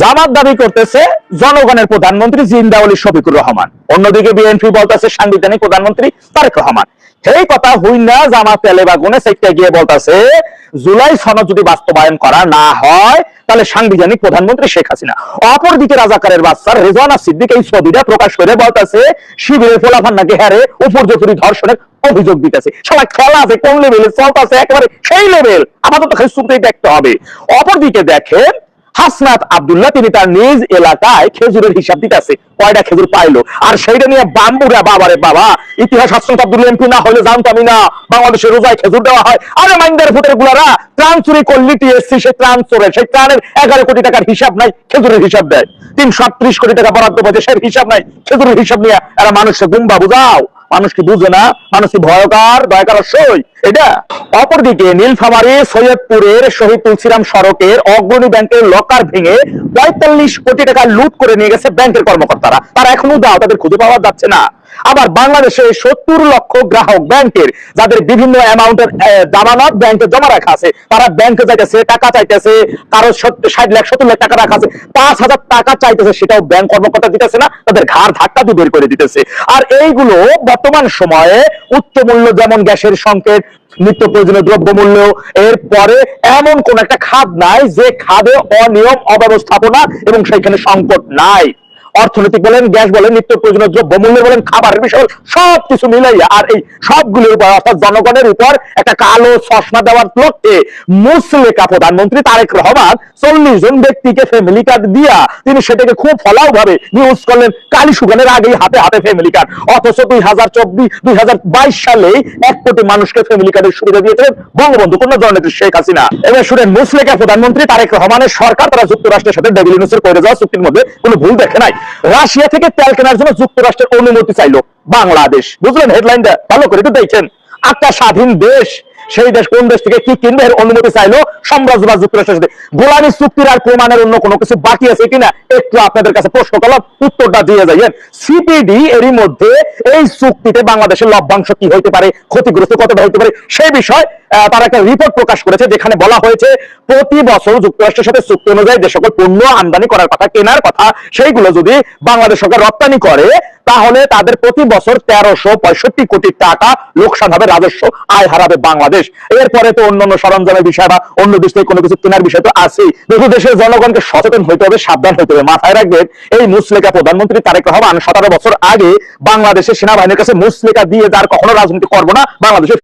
জামাত দাবি করতেছে জনগণের প্রধানমন্ত্রী জিন্দাউল শফিকুর রহমান, অন্যদিকে বিএনপি বলতেছে সাংবিধানিক প্রধানমন্ত্রী তারেক রহমান। এই কথা হই না জামাত তেলেবাগুনে সেটা গিয়ে বলতেছে জুলাই সনদ যদি বাস্তবায়ন করা না হয় তাহলে সাংবিধানিক প্রধানমন্ত্রী শেখ হাসিনা। অপরদিকে রাজাকারের বাচ্চার রেজওয়ানা সিদ্দিক এই ছবিটা প্রকাশ করে বলতেছে শিবিরের ফলাফল নাকি হ্যারে উপর্যুপরি ধর্ষণের অভিযোগ দিতেছে। সবাই খেলা আছে কোন লেভেলে চলতেছে, একেবারে সেই লেভেল আমাদের তো খালি শুনতেই দেখতে হবে। অপরদিকে দেখেন হাসনাত আব্দুল্লাহ তিনি তার নিজ এলাকায় খেজুরের হিসাব দিতেছে কয়টা খেজুর পাইলো, আর সেইটা নিয়ে বাম্বুরা বাবারে বাবা ইতিহাস হাসনাত আব্দুল্লাহ এমপি না হলে জানতামই না বাংলাদেশে রোজায় খেজুর দেওয়া হয়। আরে মাইন্ডার ভোটের গুলারা ত্রাণ চুরি করলি টিএসসি সেই ত্রাণ চোরের সেই ত্রাণের 11 কোটি টাকার হিসাব নাই, খেজুরের হিসাব দেয়। 338 কোটি টাকা বরাদ্দ পেয়েছে সেই হিসাব নাই, খেজুরের হিসাব নিয়ে এরা মানুষকে গুম্বা বুঝাও। মানুষ কি বুঝে না? মানুষ কি ভয়কার দয়াকার অবশ্যই এটা। অপরদিকে নীলফামারী সৈয়দপুরের শহীদ তুলসিরাম সড়কের অগ্রণী ব্যাংকের লকার ভেঙে 45 কোটি টাকা লুট করে নিয়ে গেছে ব্যাংকের কর্মকর্তারা। তারা এখনো দাও তাদের খুঁজে পাওয়া যাচ্ছে না। আবার বাংলাদেশে 70 লক্ষ গ্রাহক ব্যাংকের যাদের বিভিন্ন অ্যামাউন্টের জামানত ব্যাংকে জমা রাখা আছে, তারা ব্যাংকে যাইতেছে টাকা চাইতেছে, কারো 60 লাখ 70 লাখ টাকা রাখা আছে, 5,000 টাকা চাইতেছে, সেটাও ব্যাংক কর্মকর্তা দিতেছে না, তাদের ঘাড় ধাক্কা দিয়ে বের করে দিতেছে। আর এইগুলো বর্তমান সময়ে উচ্চ মূল্য যেমন গ্যাসের সংকট, নিত্য প্রয়োজনীয় দ্রব্যমূল্য, এরপরে এমন কোন একটা খাত নাই যে খাদে অনিয়ম অব্যবস্থাপনা এবং সেইখানে সংকট নাই। অর্থনৈতিক বলেন, গ্যাস বলেন, নিত্য প্রয়োজনীয় দ্রব্যমূল্য বলেন, খাবারের বিষয় সবকিছু মিলাইয়া আর এই সবগুলোর উপর অর্থাৎ জনগণের উপর একটা কালো চশমা দেওয়ার লক্ষ্যে মুসলেকা প্রধানমন্ত্রী তারেক রহমান 40 জন ব্যক্তিকে ফ্যামিলি কার্ড দিয়া তিনি সেটাকে খুব ফলাও ভাবে নিউজ করলেন কালী সুগানের আগেই হাতে হাতে ফ্যামিলি কার্ড। অথচ 2022 সালে 1 কোটি মানুষকে ফ্যামিলি কার্ডের সুবিধা দিয়েছিলেন বঙ্গবন্ধু কন্যা জননেত্রী শেখ হাসিনা। এবার শুনেন, মুসলেকা প্রধানমন্ত্রী তারেক রহমানের সরকার তারা যুক্তরাষ্ট্রের সাথে ডেভিল ইউনুসের করে যাওয়া চুক্তির মধ্যে কোনো ভুল দেখে নাই। রাশিয়া থেকে তেল কেনার জন্য যুক্তরাষ্ট্রের অনুমতি চাইলো বাংলাদেশ। বুঝলেন হেডলাইনটা? ভালো করে একটু দেখছেন। একটা স্বাধীন দেশ, সেই দেশ কোন দেশ থেকে কি কিনবে এর অনুমতি চাইলো সাম্রাজ্যবাদ যুক্তরাষ্ট্রের সাথে। গোলামী চুক্তির আর প্রমাণের অন্য কোনো কিছু বাকি আছে কিনা একটু আপনাদের কাছে প্রশ্ন করলাম, উত্তরটা দিয়ে যাইয়েন। সিপিডি এরই মধ্যে এই চুক্তিতে বাংলাদেশের লভ্যাংশ কি হইতে পারে, ক্ষতিগ্রস্ত কতটা হইতে পারে সেই বিষয় তারা একটা রিপোর্ট প্রকাশ করেছে, যেখানে বলা হয়েছে প্রতি বছর যুক্তরাষ্ট্রের সাথে চুক্তি অনুযায়ী যে সকল পণ্য আমদানি করার কথা, কেনার কথা, সেইগুলো যদি বাংলাদেশ সরকার রপ্তানি করে তাহলে তাদের প্রতি বছর 1365 কোটি টাকা লোকসান হবে, রাজস্ব আয় হারাবে বাংলাদেশ। এরপরে তো অন্যান্য সরঞ্জামের বিষয় বা অন্য দেশ থেকে কোনো কিছু কেনার বিষয় তো আছেই। দেখুন, দেশের জনগণকে সচেতন হইতে হবে, সাবধান হইতে হবে। মাথায় রাখবেন, এই মুসলেকা প্রধানমন্ত্রী তারেক রহমান 17 বছর আগে বাংলাদেশের সেনাবাহিনীর কাছে মুসলেকা দিয়ে যার কখনো রাজনীতি করবো না, বাংলাদেশের